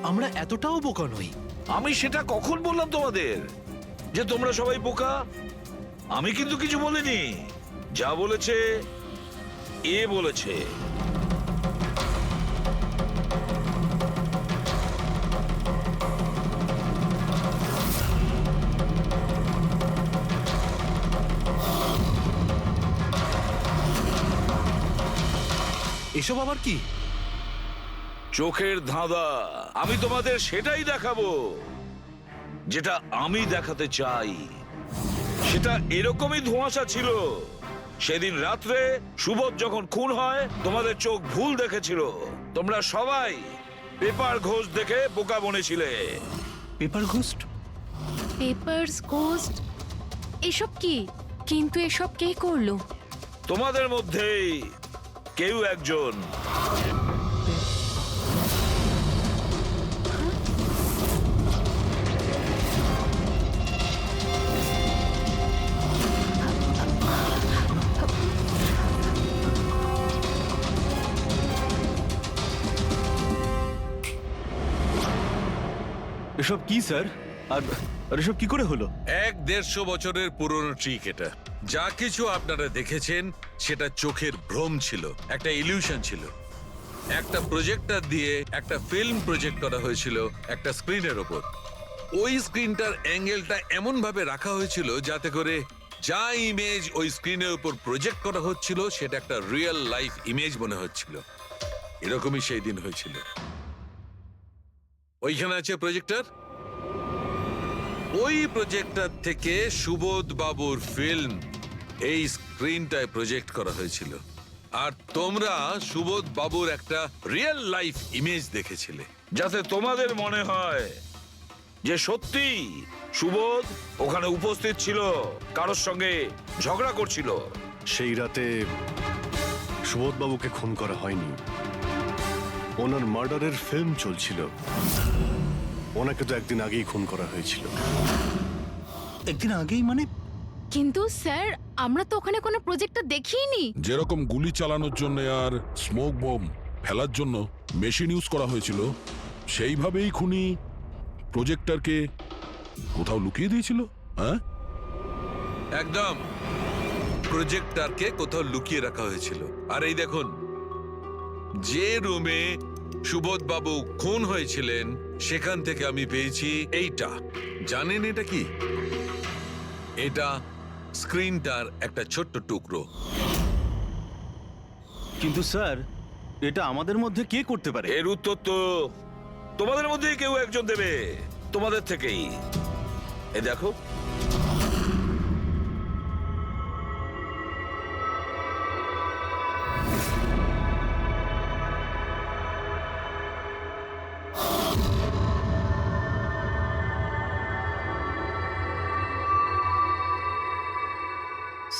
আমরা এতটাও বোকা নই। আমি সেটা কখন বললাম তোমাদের যে তোমরা সবাই বোকা? আমি কিন্তু কিছু বলিনি। যা বলেছে এ বলেছে। এসব আবার কি? চোখের ধাঁধা। আমি তোমাদের সেটাই দেখাবো যেটা আমি দেখাতে চাই। সেটা এরকমই ধোঁয়াশা ছিল। সেদিন রাত্রে সুবোধ যখন খুন হয় তোমাদের চোখ ভুল দেখেছিল। তোমরা সবাই পেপার ঘোষ দেখে বোকা বনেছিলে। Paper ghost? পেপারস ঘোস্ট এসব কি? কিন্তু এসব কে করলো? তোমাদের মধ্যেই কেউ একজন। এসব কি স্যার? আর এসব কি করে হলো? 150 বছরের পুরনো ট্রিক এটা। যা কিছু আপনারা দেখেছেন সেটা চোখের ভ্রম ছিল, একটা ইলিউশন ছিল। একটা প্রজেক্টর দিয়ে একটা ফিল্ম প্রজেক্ট করা হয়েছিল একটা স্ক্রিনের ওপর। ওই স্ক্রিনটার অ্যাঙ্গেলটা এমন ভাবে রাখা হয়েছিল যাতে করে যা ইমেজ ওই স্ক্রিনের উপর প্রজেক্ট করা হচ্ছিল সেটা একটা রিয়েল লাইফ ইমেজ মনে হচ্ছিল। এরকমই সেই দিন হয়েছিল। ওইখানে আছে প্রজেক্টর। ওই প্রজেক্টর থেকে সুবোধ বাবুর ফিল্ম এই স্ক্রিনটায় প্রজেক্ট করা হয়েছিল। আর তোমরা সুবোধ বাবুর একটা রিয়েল লাইফ ইমেজ দেখেছিলে। যাতে তোমাদের মনে হয় যে সত্যি সুবোধ ওখানে উপস্থিত ছিল, কারোর সঙ্গে ঝগড়া করছিল। সেই রাতে সুবোধবাবুকে খুন করা হয়নি, ওনার মার্ডারের ফিল্ম চলছিল। ওনাকে তো একদিন আগেই খুন করা হয়েছিল। একদিন আগেই মানে? কিন্তু স্যার আমরা তো ওখানে কোনো প্রজেক্টটা দেখিনি। যেরকম গুলি চালানোর জন্য আর স্মোক বোম ফেলার জন্য মেশিন ইউজ করা হয়েছিল, সেইভাবেই খুনি প্রজেক্টরকে কোথাও লুকিয়ে দিয়েছিল। হ্যাঁ, একদম। প্রজেক্টরকে কোথাও লুকিয়ে রাখা হয়েছিল। আর এই দেখুন, যে রুমে সুবোধ বাবু খুন হয়েছিলেন সেখান থেকে আমি পেয়েছি এইটা। জানেন এটা কি? এটা স্ক্রিনটার একটা ছোট্ট টুকরো। কিন্তু স্যার, এটা আমাদের মধ্যে কে করতে পারে? এর উত্তর তো তোমাদের মধ্যেই কেউ একজন দেবে, তোমাদের থেকেই। এ দেখো,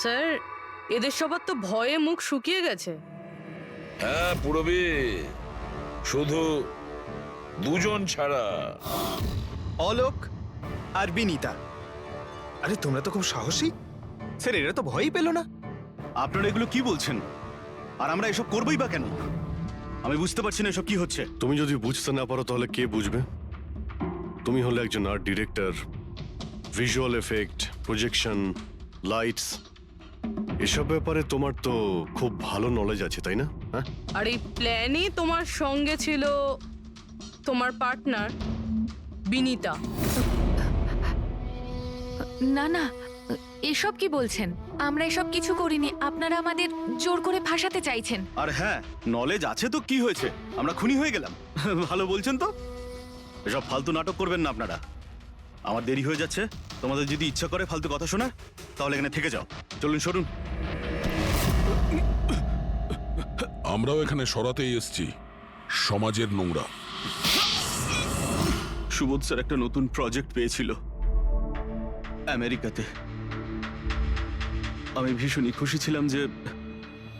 স্যার এদের সবার তো ভয়ে মুখ শুকিয়ে গেছে। হ্যাঁ পুরবী, শুধু দুজন ছাড়া। অলোক আর বিনীতা। আরে তোমরা তো খুব সাহসী। স্যার এরা তো ভয়ই পেল না। আপনারা এগুলো কি বলছেন? আর আমরা এসব করবোই বা কেন? আমি বুঝতে পারছি না এসব কি হচ্ছে। তুমি যদি বুঝতে না পারো তাহলে কে বুঝবে? তুমি হলে একজন art director. Visual effect, projection, lights, এসব ব্যাপারে তোমার তো খুব ভালো নলেজ আছে, তাই না? হ্যাঁ, আর এই প্ল্যানে তোমার সঙ্গে ছিল তোমার পার্টনার বিনীতা। না না, এসব কি বলছেন? আমরা এসব কিছু করিনি। আপনারা আমাদের জোর করে ফাঁসাতে চাইছেন। আর হ্যাঁ, নলেজ আছে তো কি হয়েছে? আমরা খুনি হয়ে গেলাম। ভালো বলছেন তো। এসব ফালতু নাটক করবেন না আপনারা। আমার দেরি হয়ে যাচ্ছে। তোমাদের যদি ইচ্ছা করে ফালতু কথা শোনার, তাহলে এখানে থেকে যাও। চলুন, সরুন। আমরাও এখানে সরাতেই এসছি সমাজের নোংরা। সুবোধ স্যার একটা নতুন প্রজেক্ট পেয়েছিল আমেরিকাতে। আমি ভীষণই খুশি ছিলাম যে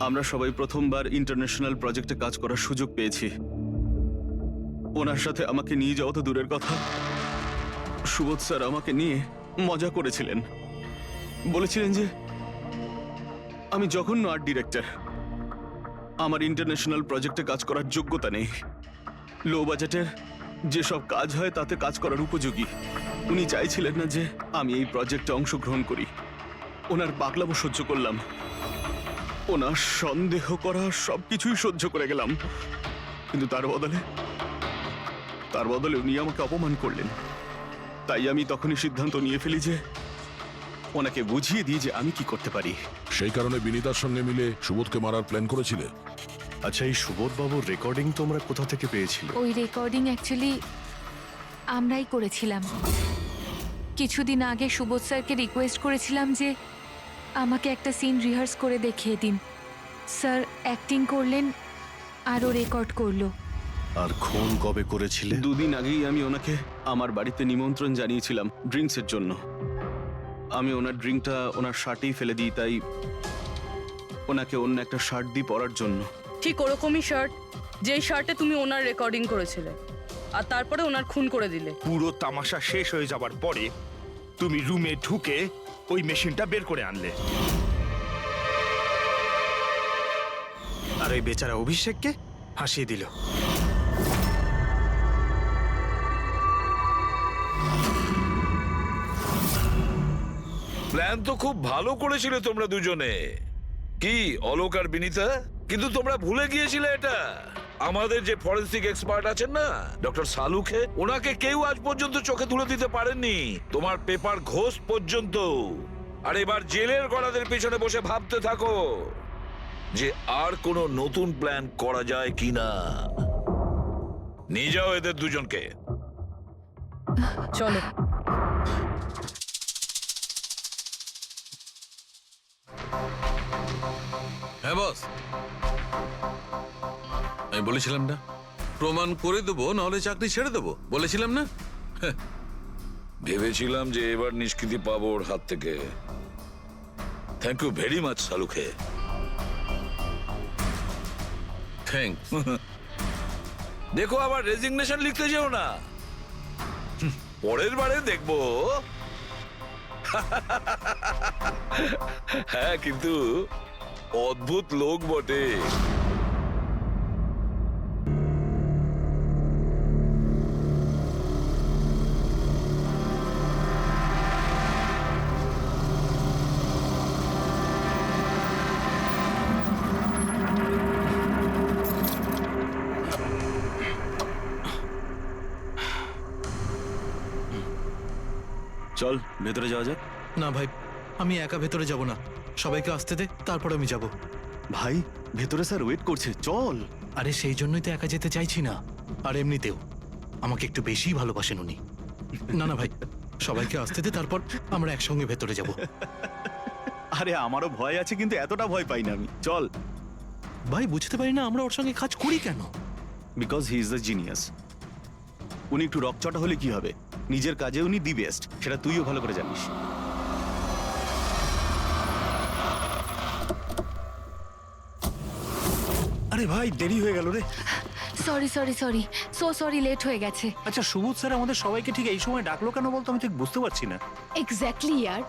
আমরা সবাই প্রথমবার ইন্টারন্যাশনাল প্রজেক্টে কাজ করার সুযোগ পেয়েছি। ওনার সাথে আমাকে নিয়ে যাওয়া তো দূরের কথা, সুবোধ স্যার আমাকে নিয়ে মজা করেছিলেন। বলেছিলেন যে আমি জঘন্য আর্ট ডিরেক্টর, আমার ইন্টারন্যাশনাল প্রজেক্টে কাজ করার যোগ্যতা নেই, লো বাজেটের যেসব কাজ হয় তাতে কাজ করার উপযোগী। উনি চাইছিলেন না যে আমি এই প্রজেক্টে অংশগ্রহণ করি। ওনার পাগলামো সহ্য করলাম, ওনার সন্দেহ করা সবকিছুই সহ্য করে গেলাম, কিন্তু তার বদলে উনি আমাকে অপমান করলেন। তাই আমি তখনই সিদ্ধান্ত নিয়ে ফেলি যে ওনাকে বুঝিয়ে দিই যে আমি কি করতে পারি। সেই কারণে বিনীতার সঙ্গে মিলে সুবোধকে মারার প্ল্যান করেছিলে? আচ্ছা, এই সুবোধ বাবুর রেকর্ডিং তোমরা কোথা থেকে পেয়েছিলে? ওই রেকর্ডিং অ্যাকচুয়ালি আমরাই করেছিলাম। কিছুদিন আগে সুবোধ স্যারকে রিকোয়েস্ট করেছিলাম যে আমাকে একটা সিন রিহার্স করে দেখিয়ে দিন। স্যার অ্যাক্টিং করলেন আর ও রেকর্ড করলো। আর খুন কবে করেছিলে? 2 দিন আগেই আমি ওনাকে আমার বাড়িতে নিমন্ত্রণ জানিয়েছিলাম ড্রিঙ্কসের জন্য। আমি ওনার ড্রিঙ্কটা ওনার শার্টেই ফেলে দিই, তাই ওনাকে অন্য একটা শার্ট দিয়ে পরার জন্য। ঠিক ওরকমই শার্ট যেই শার্টে তুমি ওনার রেকর্ডিং করেছিলে, আর তারপরে ওনার খুন করে দিলে। পুরো তামাশা শেষ হয়ে যাবার পরে তুমি রুমে ঢুকে ওই মেশিনটা বের করে আনলে, আর ওই বেচারা অভিষেককে ফাঁসিয়ে দিল। প্ল্যান তো খুব ভালো করেছিলে তোমরা দুজনে, কি অলোক আর বিনীতা, কিন্তু তোমরা ভুলে গিয়েছিলে এটা। আমাদের যে ফরেন্সিক এক্সপার্ট আছেন না, ডক্টর সালুখে, ওনাকে কেউ আজ পর্যন্ত চোখে তুলে দিতে পারেননি, তোমার পেপার ঘোষ পর্যন্ত। আর এবার জেলের গড়াদের পেছনে বসে ভাবতে থাকো যে আর কোনো নতুন প্ল্যান করা যায় কিনা। নিয়ে যাও এদের দুজনকে। চলো। হ্যাঁ বস, আমি বলেছিলাম না প্রমাণ করে দেবো, নাহলে চাকরি ছেড়ে দেবো, বলেছিলাম না? ভেবেছিলাম যে এবার নিষ্কৃতি পাবো ওর হাত থেকে। থ্যাংক ইউ ভেরি মাচ সালুখে। থ্যাঙ্কস। দেখো আবার রেজিগনেশন লিখতে যেও না, পরের বারে দেখবো। হ্যাঁ, কিন্তু অদ্ভুত লোক বটে। চল ভেতরে যাওয়া যাক। না ভাই, আমি একা ভেতরে যাব না, সবাইকে আসতে দে, তারপর আমি যাব। ভাই ভেতরে স্যার ওয়েট করছে, চল। আরে সেই জন্যই তো একা যেতে চাইছি না, আর এমনিতেও আমাকে একটু বেশিই ভালোবাসেন উনি। না না ভাই, সবাইকে আসতে দে, তারপর আমরা একসঙ্গে ভেতরে যাব। আরে আমারও ভয় আছে, কিন্তু এতটা ভয় পাই না আমি। চল। ভাই বুঝতে পারি না আমরা ওর সঙ্গে কাজ করি কেন। Because he is the genius. উনি একটু রকচটা হলে কি হবে, নিজের কাজে উনি দি বেস্ট, সেটা তুইও ভালো করে জানিস। আরে ভাই, দেরি হয়ে গেল রে। Sorry sorry sorry, sorry late হয়ে গেছে। আচ্ছা, সুবোধ স্যার আমাদের সবাইকে ঠিক এই সময় ডাকলো কেন বলতো? আমি ঠিক বুঝতে পারছি না। এক্স্যাক্টলি ইয়ার,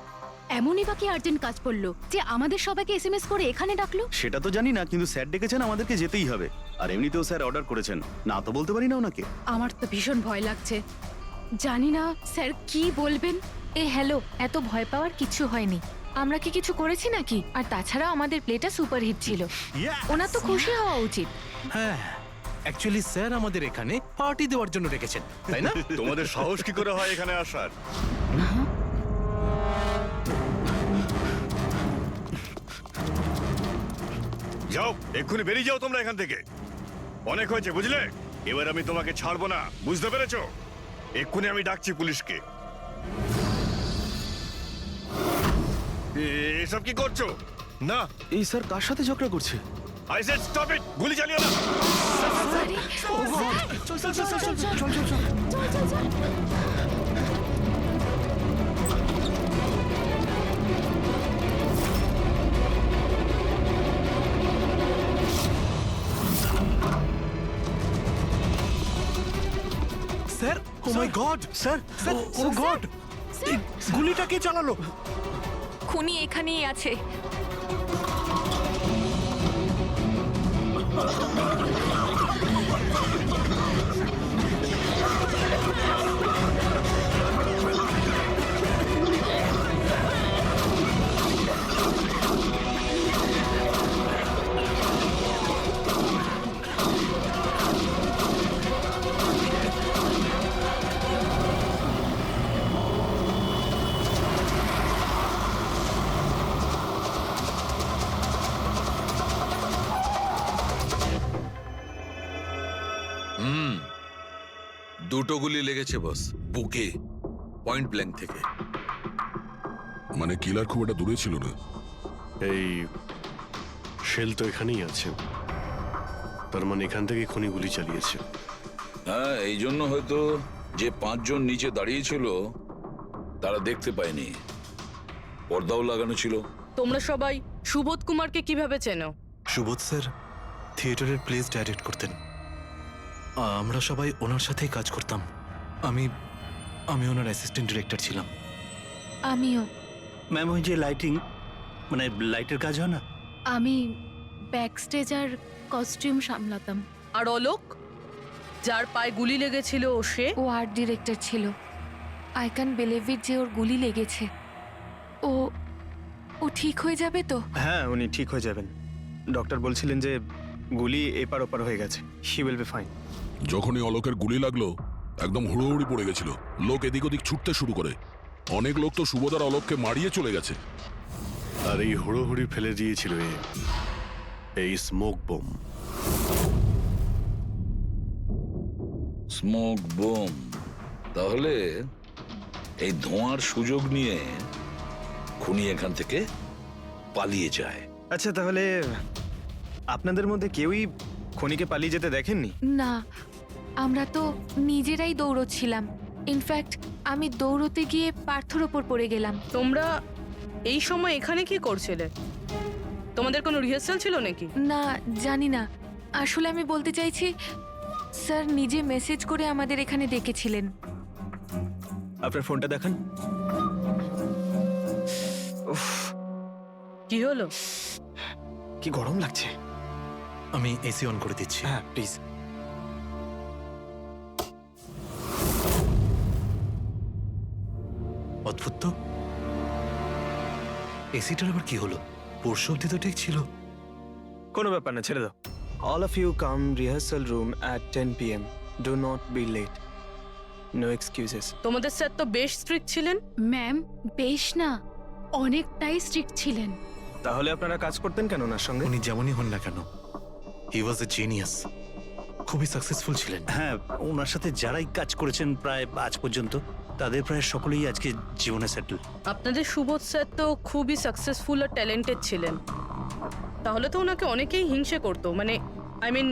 এমনই বা কি আর্জেন্ট কাজ পড়লো যে আমাদের সবাইকে এসএমএস করে এখানে ডাকলো? সেটা তো জানি না, কিন্তু স্যার ডেকেছেন, আমাদেরকে যেতেই হবে। আর এমনিতেও স্যার অর্ডার করেছেন, না তো বলতে পারি না ওনাকে। আমার তো ভীষণ ভয় লাগছে, জানি না স্যার কি বলবেন। এ হ্যালো, এত ভয় পাওয়ার কিছু হয়নি। আমরা কি কিছু করেছি নাকি? আর তাছাড়া আমাদের প্লেটা সুপারহিট ছিল, ওনার তো খুশি হওয়া উচিত। হ্যাঁ, অ্যাকচুয়ালি স্যার আমাদের এখানে পার্টি দেওয়ার জন্য রেখেছেন, তাই না? তোমাদের সাহস কি করে হয় এখানে আসার? যাও, এক্ষুনি বেরিয়ে যাও তোমরা এখান থেকে। অনেক হয়েছে, বুঝলে? এবার আমি তোমাকে ছাড়বো না, বুঝতে পেরেছো? এক্ষুনি আমি ডাকছি পুলিশকে। এসব কি করছো? না, এই স্যার কার সাথে ঝগড়া করছে? আই সেড স্টপ ইট, গুলি চালিও না। চল চল চল চল চল চল চল। স্যার, ও মাই গড, স্যার, ও গড, এই গুলিটা কে চালালো? খুনি এখানেই আছে। দুটো গুলি লেগেছে বস, বুকে, পয়েন্ট ব্ল্যাঙ্ক থেকে। মানে কিলার খুব একটা দূরে ছিল না। এই শেল তো এখানেই আছে, তার মানে এখান থেকে খুনি গুলি চালিয়েছে। হ্যাঁ, এই জন্য হয়তো যে 5 জন নিচে দাঁড়িয়েছিল তারা দেখতে পায়নি, পর্দাও লাগানো ছিল। তোমরা সবাই সুবোধ কুমারকে কিভাবে চেনো? সুবোধ স্যার থিয়েটারের প্লেস ডাইরেক্ট করতেন, আমরা সবাই ওনার সাথেই কাজ করতাম। আমি আমি ওনার অ্যাসিস্ট্যান্ট ডিরেক্টর ছিলাম। আমিও। ম্যাম, ওই যে লাইটিং, মানে লাইটের কাজ হয় না? আমি ব্যাক স্টেজ আর কস্টিউম সামলাতাম। আর অলোক, যার পায়ে গুলি লেগেছিল, সে? ও আর্ট ডিরেক্টর ছিল। আই ক্যান বিলিভ ইট যে ওর গুলি লেগেছে। ও ও ঠিক হয়ে যাবে তো? হ্যাঁ, উনি ঠিক হয়ে যাবেন। ডক্টর বলছিলেন যে গুলি এপার ওপার হয়ে গেছে, হি উইল বি ফাইন। যখনই অলোকের গুলি লাগলো একদম হুড়োহুড়ি পড়ে গেছিল, লোক এদিক ওদিক ছুটতে শুরু করে। অনেক লোক তো সুবোধ আর অলোককে মারিয়ে চলে গেছে। আর এই হুড়োহুড়ি ফেলে দিয়েছিল এই স্মোক বোম। Smoke bomb. তাহলে এই ধোঁয়ার সুযোগ নিয়ে খুনি এখান থেকে পালিয়ে যায়। আচ্ছা, তাহলে আপনাদের মধ্যে কেউই খনিকে পালিয়ে যেতে দেখেননি? না, আমরা তো নিজেরাই দৌড়চ্ছিলাম। ইনফ্যাক্ট আমি দৌড়তে গিয়ে পার্থর ওপর পড়ে গেলাম। তোমরা এই সময় এখানে কি করছিলে? তোমাদের কোনো রিহার্সাল ছিল নাকি? না, জানি না। আসলে আমি বলতে চাইছি, স্যার নিজে মেসেজ করে আমাদের এখানে ডেকেছিলেন। আপনার ফোনটা দেখান। উফ, কি হলো? কি গরম লাগছে। আমি এসি অন করে দিচ্ছি। হ্যাঁ, প্লিজ। অদ্ভুত তো, এসিটার আবার কি হলো? পরশু অব্দি তো ঠিক ছিল। কোনো ব্যাপার না, ছেড়ে দাও। All of you come rehearsal room at 10 PM. Do not be late. No excuses. তোমাদের স্যার তো বেশ স্ট্রিক্ট ছিলেন। ম্যাম, বেশ না, অনেকটাই স্ট্রিক্ট ছিলেন। তাহলে আপনারা কাজ করতেন কেন ওনার সঙ্গে? উনি যেমনই হন না কেন, হি ওয়াজ এ জিনিয়াস, খুবই সাকসেসফুল ছিলেন। হ্যাঁ, ওনার সাথে যারাই কাজ করেছেন প্রায় আজ পর্যন্ত, তাদের প্রায় সকলেই আজকে জীবনে সেটেল। আপনাদের সুবোধ স্যার তো খুবই সাকসেসফুল আর ট্যালেন্টেড ছিলেন। তাহলে তো ওনাকে অনেকেই হিংসে করতো, মানে আই মিন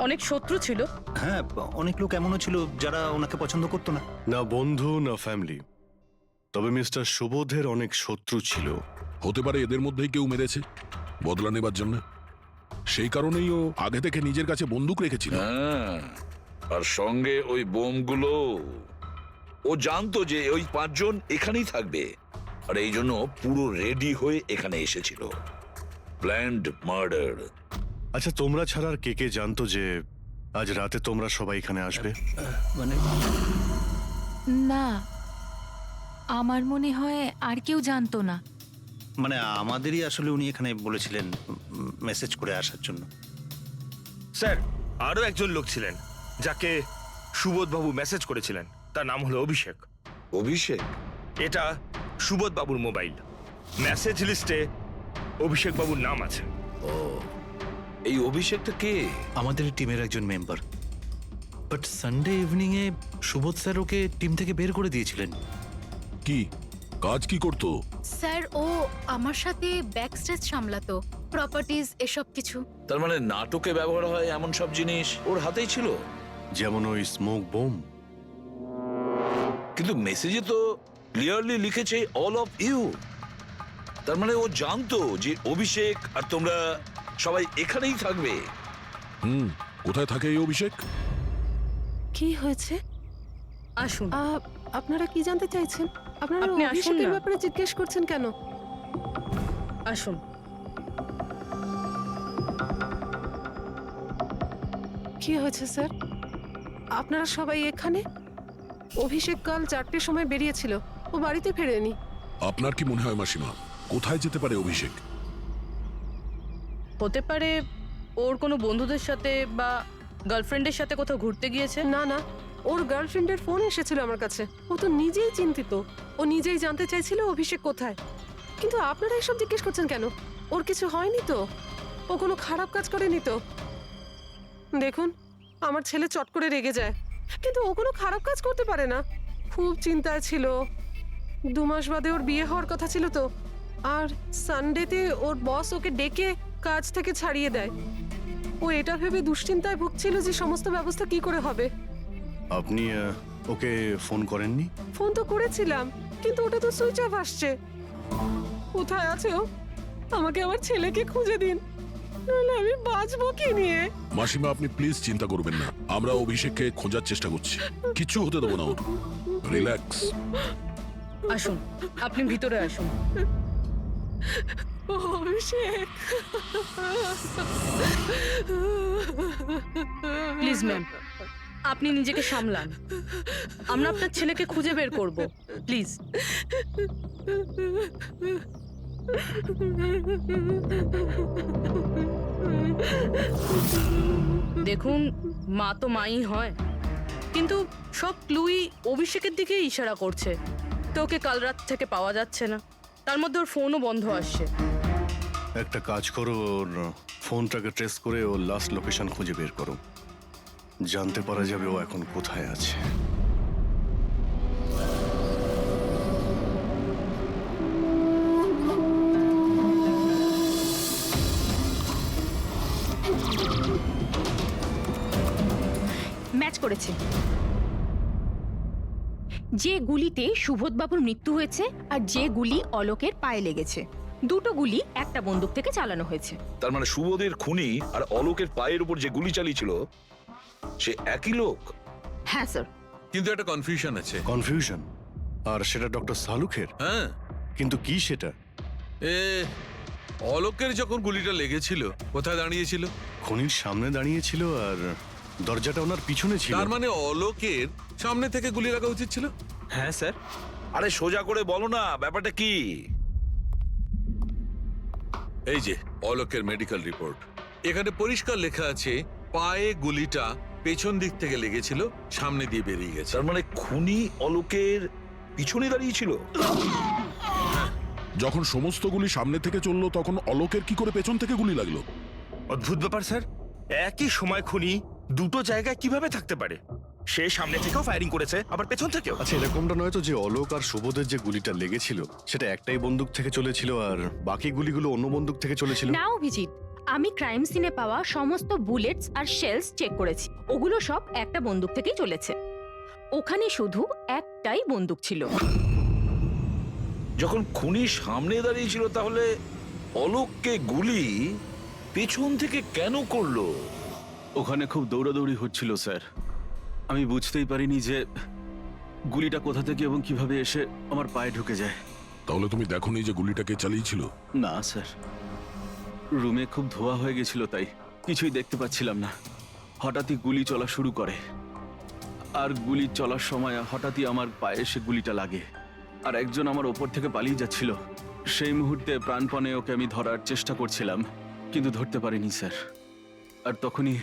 অনেক শত্রু ছিল। হ্যাঁ, অনেক লোক এমনও ছিল যারা ওনাকে পছন্দ করতো না। না বন্ধু না ফ্যামিলি, তবে মিস্টার সুবোধের অনেক শত্রু ছিল। হতে পারে এদের মধ্যেই কেউ মেরেছে বদলা নেবার জন্য। সেই কারণেই ও আগে থেকে নিজের কাছে বন্দুক রেখেছিল। হ্যাঁ, আর সঙ্গে ওই বোমগুলো। ও জানতো যে ওই 5 জন এখানেই থাকবে, আর এই জন্য পুরো রেডি হয়ে এখানে এসেছিল। Planned murder. আচ্ছা, তোমরা ছাড়া আর কে কে জানতো যে আজ রাতে তোমরা সবাই এখানে আসবে? মানে না, আমার মনে হয় আর কেউ জানতো না। মানে আমাদেরই আসলে উনি এখানে বলেছিলেন মেসেজ করে আসার জন্য। স্যার, আরো একজন লোক ছিলেন যাকে সুবোধ বাবু মেসেজ করেছিলেন, তার নাম হলো অভিষেক। অভিষেক? এটা সুবোধ বাবুর মোবাইল। মেসেজ লিস্টে অভিষেক বাবুর নাম আছে। ও, এই অভিষেকটা কে? আমাদের টিমের একজন member, but Sunday evening A Subodh sir okay team থেকে বের করে দিয়েছিলেন। কি কাজ কি করতো? স্যার, ও আমার সাথে ব্যাক স্টেজ সামলাতো, প্রপার্টিজ এসব কিছু। তার মানে নাটকে ব্যবহার হয় এমন সব জিনিস ওর হাতেই ছিল। যেমন ওই স্মোক বোম। কিন্তু মেসেজে তো ক্লিয়ারলি লিখেছে অল অফ ইউ। তার মানে ও জানতো যে অভিষেক আর তোমরা সবাই এখানেই থাকবে। কোথায় থাকে এই অভিষেক? কি হয়েছে? আসুন। আপনারা কি জানতে চাইছেন? আপনারা আপনি আসুন অভিষেকের না। ব্যাপারে জিজ্ঞেস করছেন কেন? আসুন। কি হয়েছে স্যার? আপনারা সবাই এখানে? অভিষেক কাল 4টের সময় বেরিয়েছিল, ও বাড়িতে ফেরেনি। আপনার কি মনে হয় মাসিমা, কোথায় যেতে পারে অভিষেক? হতে পারে ওর কোনো বন্ধুদের সাথে বা গার্লফ্রেন্ডের সাথে কোথাও ঘুরতে গিয়েছে। না না, ওর গার্লফ্রেন্ডের ফোন এসেছিল আমার কাছে। ও তো নিজেই চিন্তিত, ও নিজেই জানতে চাইছিল অভিষেক কোথায়। কিন্তু আপনারা এসব জিজ্ঞেস করছেন কেন? ওর কিছু হয়নি তো? ও কোনো খারাপ কাজ করেনি তো? দেখুন, আমার ছেলে চট করে রেগে যায়। কিন্তু ও কোনো খারাপ কাজ করতে পারে না। খুব চিন্তায় ছিল। 2 মাস বাদে ওর বিয়ে হওয়ার কথা ছিল তো, আর সানডেতে ওর বস ওকে ডেকে কাজ থেকে ছাড়িয়ে দেয়। ও এটা ভেবে দুশ্চিন্তায় ভুগছিল যে সমস্ত ব্যবস্থা কি করে হবে। আপনি ওকে ফোন করেননি? ফোন তো করেছিলাম, কিন্তু ওটা তো সুইচ অফ আসছে। কোথায় আছে ও? আমাকে আমার ছেলেকে খুঁজে দিন, নাহলে আমি বাঁচবো কি নিয়ে? মাসিমা, আপনি প্লিজ চিন্তা করবেন না, আমরা অভিষেককে খোঁজার চেষ্টা করছি, কিচ্ছু হতে দেবো না ওর। রিল্যাক্স। আসুন, আপনি ভিতরে আসুন। অভিষেক, প্লিজ ম্যাম, আপনি নিজেকে সামলান। আমরা আপনার ছেলেকে খুঁজে বের করব, প্লিজ। দেখুন, মা তো মাই হয়, কিন্তু সব ক্লুই অভিষেকের দিকে ইশারা করছে। তো ওকে কাল রাত থেকে পাওয়া যাচ্ছে না, তার মধ্যে ওর ফোনও বন্ধ আসছে। একটা কাজ করো, ওর ফোনটাকে ট্রেস করে ওর লাস্ট লোকেশন খুঁজে বের করো। জানতে পারা যাবে ও এখন কোথায় আছে। ম্যাচ করেছে। যে গুলিতে সুবোধবাবুর মৃত্যু হয়েছে আর যে গুলি অলোকের পায়ে লেগেছে, দুটো গুলি একটা বন্দুক থেকে চালানো হয়েছে। তার মানে সুবোধের খুনি আর অলোকের পায়ের উপর যে গুলি চালিয়েছিল সে একই লোক? হ্যাঁ স্যার। কিন্তু একটা কনফিউশন আছে। কনফিউশন? আর সেটা ডক্টর সালুখের? হ্যাঁ, কিন্তু কি সেটা? অলোকের যখন গুলিটা লেগেছিল কোথায় দাঁড়িয়েছিল? খনির সামনে দাঁড়িয়েছিল আর দরজাটা ওনার পিছনে ছিল। তার মানে অলোকের সামনে থেকে গুলি লাগা উচিত ছিল। হ্যাঁ স্যার। আরে সোজা করে বলো না, ব্যাপারটা কি? এই যে অলোকের মেডিকেল রিপোর্ট, এখানে পরিষ্কার লেখা আছে পায়ে গুলিটা পেছন দিক থেকে লেগেছিল, সামনে দিয়ে বেরিয়ে গেছে। তার মানে খুনি অলোকের পিছনে দাঁড়িয়েছিল। যখন সমস্ত গুলি সামনে থেকে চললো তখন অলোকের কি করে পেছন থেকে গুলি লাগলো? অদ্ভুত ব্যাপার স্যার, একই সময় খুনি দুটো জায়গায় কিভাবে থাকতে পারে? সে সামনে থেকেও ফায়ারিং করেছে, আবার পেছন থেকেও। আচ্ছা, এরকমটা নয় তো যে অলোক আর সুবোধের যে গুলিটা লেগেছিল সেটা একটাই বন্দুক থেকে চলেছিল আর বাকি গুলিগুলো অন্য বন্দুক থেকে চলেছিল? না অভিজিৎ, আমি ক্রাইম সিনে পাওয়া সমস্ত বুলেটস আর শেলস চেক করেছি, ওগুলো সব একটা বন্দুক থেকেই চলেছে। ওখানে শুধু একটাই বন্দুক ছিল। যখন খুনি সামনে দাঁড়িয়েছিল তাহলে অলোককে গুলি পেছন থেকে কেন করলো? ওখানে খুব দৌড়াদৌড়ি হচ্ছিল স্যার, আমি বুঝতেই পারিনি যে গুলিটা কোথা থেকে এবং কিভাবে এসে আমার পায়ে ঢুকে যায়। তাহলে তুমি দেখোনি যে গুলিটাকে চালিয়েছিল? না স্যার, রুমে খুব ধোয়া হয়ে গেছিল, তাই কিছুই দেখতে পাচ্ছিলাম না। হঠাৎই গুলি চলা শুরু করে, আর গুলি চলার সময় হঠাৎই আমার পায়ে এসে গুলিটা লাগে, আর একজন আমার ওপর থেকে পালিয়ে যাচ্ছিল। সেই মুহূর্তে প্রাণপণে ওকে আমি ধরার চেষ্টা করছিলাম, কিন্তু ধরতে পারিনি স্যার। আর তখনই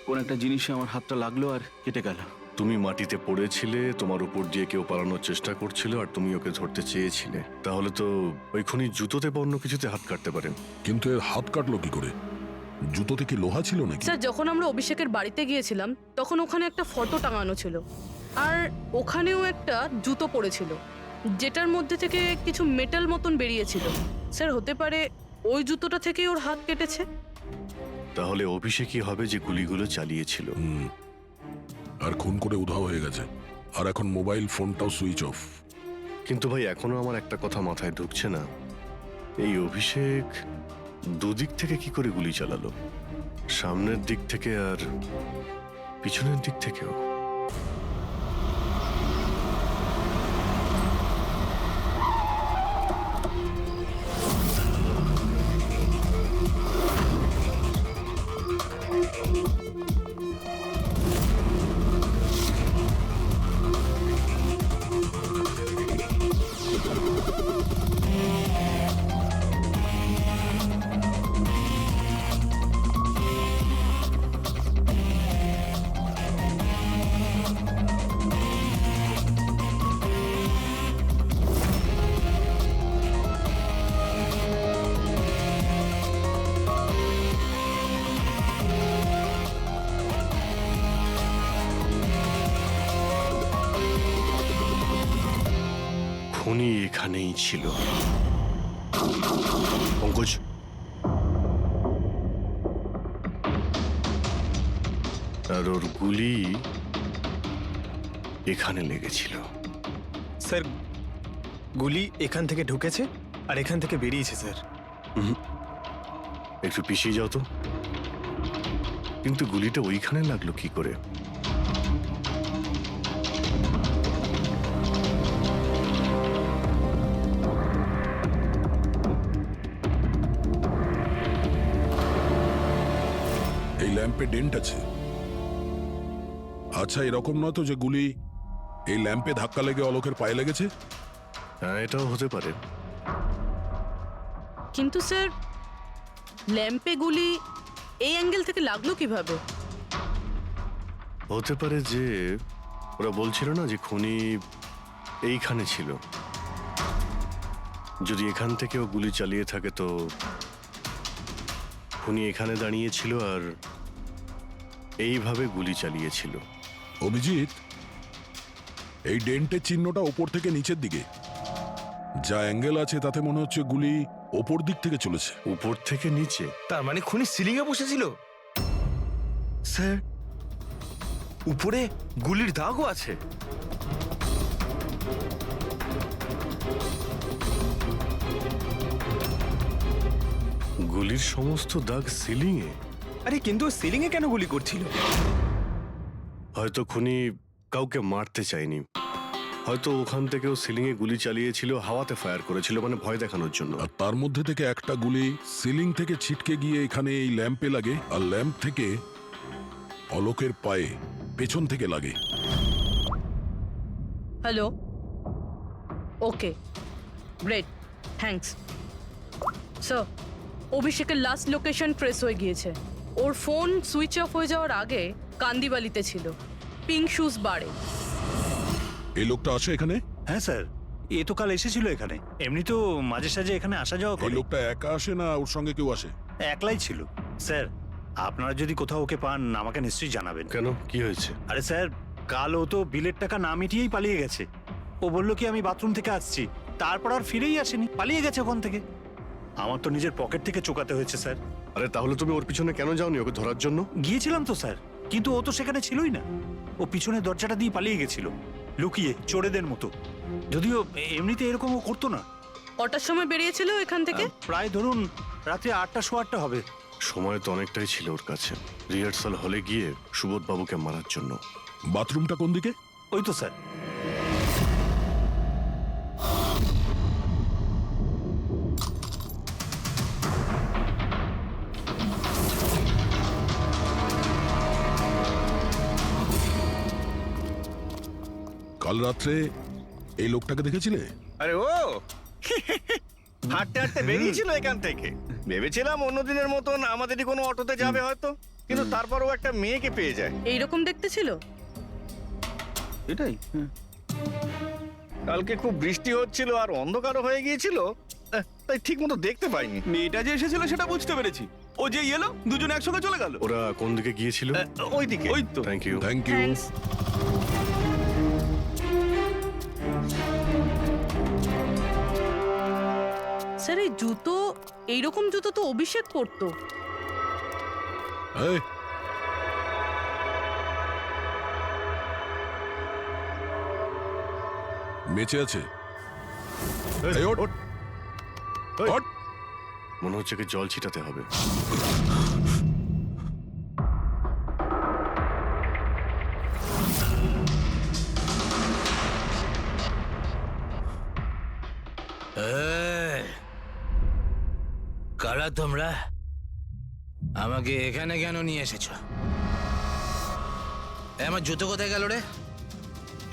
কোন একটা জিনিসে আমার হাতটা লাগলো আর কেটে গেল। তুমি মাটিতে পড়েছিলে, তোমার উপর দিয়ে কেউ পালানোর চেষ্টা করছিল আর তুমি ওকে ধরতে চেয়েছিলে। তাহলে তো ওই খুনি জুতোতে বা অন্য কিছুতে হাত কাটতে পারেন। কিন্তু এর হাত কাটলো কি করে? জুতোতে কি লোহা ছিল নাকি? স্যার, যখন আমরা অভিষেকের বাড়িতে গিয়েছিলাম তখন ওখানে একটা ফটো টাঙানো ছিল, আর ওখানেও একটা জুতো পড়েছিল যেটার মধ্যে থেকে কিছু মেটাল মতন বেরিয়েছিল। স্যার, হতে পারে ওই জুতোটা থেকেই ওর হাত কেটেছে। তাহলে অভিষেকই হবে যে গুলিগুলো চালিয়েছিল। আর খুন করে উধাও হয়ে গেছে, আর এখন মোবাইল ফোনটাও সুইচ অফ। কিন্তু ভাই, এখনো আমার একটা কথা মাথায় ঢুকছে না, এই অভিষেক দুদিক থেকে কি করে গুলি চালালো? সামনের দিক থেকে আর পিছনের দিক থেকেও। খুনি এখানেই ছিল। পঙ্কজ, আর ওর গুলি এখানে লেগেছিল। স্যার গুলি এখান থেকে ঢুকেছে আর এখান থেকে বেরিয়েছে স্যার। একটু পিছিয়ে যাও তো। কিন্তু গুলিটা ওইখানে লাগলো কি করে? এই ল্যাম্পে ডেন্ট আছে। আচ্ছা, এরকম নয় তো যে গুলি এই ল্যাম্পে ধাক্কা লেগে অলোকের পায়ে লেগেছে? হ্যাঁ, এটাও হতে পারে। কিন্তু স্যার ল্যাম্পে গুলি এই অ্যাঙ্গেল থেকে লাগলো কিভাবে? হতে পারে যে ওরা বলছিল না যে খুনি এইখানে ছিল। যদি এখান থেকেও গুলি চালিয়ে থাকে তো খুনি এখানে দাঁড়িয়েছিল আর এইভাবে গুলি চালিয়েছিল। অভিজিৎ, এই ডেন্টের চিহ্নটা ওপর থেকে নিচের দিকে। যা অ্যাঙ্গেল আছে তাতে মনে হচ্ছে গুলি ওপর দিক থেকে চলেছে। উপর থেকে নিচে? তার মানে খুনি সিলিং এ বসেছিল। স্যার, উপরে গুলির দাগও আছে। গুলির সমস্ত দাগ সিলিং এ? আরে কিন্তু সিলিং এ কেন গুলি করছিল? হয়তো খুনি কাউকে মারতে চায়নি। হয়তো ওখান থেকেও সিলিং এ গুলি চালিয়েছিল, হাওয়াতে ফায়ার করেছিল, মানে ভয় দেখানোর জন্য। আর তার মধ্যে থেকে একটা গুলি সিলিং থেকে ছিটকে গিয়ে এখানে এই ল্যাম্পে লাগে, আর ল্যাম্প থেকে অলোকের পায়ে পেছন থেকে লাগে। হ্যালো, ওকে, গ্রেট, থ্যাঙ্কস। স্যার, অভিষেকের লাস্ট লোকেশন ট্রেস হয়ে গিয়েছে। ওর ফোন সুইচ অফ হয়ে যাওয়ার আগে কান্দিবালিতে ছিল, পিঙ্ক শুজ বারে। এই লোকটা আসে এখানে? হ্যাঁ স্যার, এ তো কাল এসেছিল এখানে। এমনি তো মাঝে সাঝে এখানে আসা যাওয়া এই করে। লোকটা একা আসে না ওর সঙ্গে কেউ আসে? একলাই ছিল। স্যার, আপনারা যদি কোথাও ওকে পান আমাকে নিশ্চয়ই জানাবেন। কেন, কি হয়েছে? আরে স্যার, কাল ও তো বিলের টাকা না মিটিয়েই পালিয়ে গেছে। ও বললো কি আমি বাথরুম থেকে আসছি, তারপর আর ফিরেই আসেনি, পালিয়ে গেছে ওখান থেকে। আমার তো নিজের পকেট থেকে চোকাতে হয়েছে স্যার। আরে তাহলে তুমি ওর পিছনে কেন যাওনি ওকে ধরার জন্য? গিয়েছিলাম তো স্যার, কিন্তু ও তো সেখানে ছিলই না। ও পিছনের দরজাটা দিয়ে পালিয়ে গেছিল, লুকিয়ে, চোরেদের মতো। যদিও এমনিতে এরকম ও করতো না। কটার সময় বেরিয়েছিল এখান থেকে? প্রায় ধরুন রাত্রে 8টা সোয়া 8টা হবে। সময় তো অনেকটাই ছিল ওর কাছে, রিহার্সাল হলে গিয়ে সুবোধ বাবুকে মারার জন্য। বাথরুমটা কোন দিকে? ওই তো স্যার। কাল রাত্রে এই লোকটাকে দেখেছিলে? আরে ও হাঁটতে হাঁটতে বেরিয়েছিল এখান থেকে। ভেবেছিলাম অন্যদিনের মতন আমাদেরই কোনো অটোতে যাবে হয়তো, কিন্তু তারপর ও একটা মেয়েকে পেয়ে যায়। এইরকম দেখতে ছিল? এটাই। কালকে খুব বৃষ্টি হচ্ছিল আর অন্ধকারও হয়ে গিয়েছিল, তাই ঠিক মতো দেখতে পাইনি। মেয়েটা যে এসেছিল সেটা বুঝতে পেরেছি। ও যে এলো, দুজনে একসঙ্গে চলে গেল। ওরা কোন দিকে গিয়েছিল? ওইদিকে। ওই তো। Thank you. Thank you. Thanks. Sir, এই জুতো, এইরকম জুতো তো অভিষেক পরতো। এই, বেঁচে আছে? এই, ওঠ। ওঠ। মনে হচ্ছে কি জল ছিটাতে হবে। কারা তোমরা? আমাকে এখানে কেন নিয়ে এসেছো? আমার জুতো কোথায় গেল রে?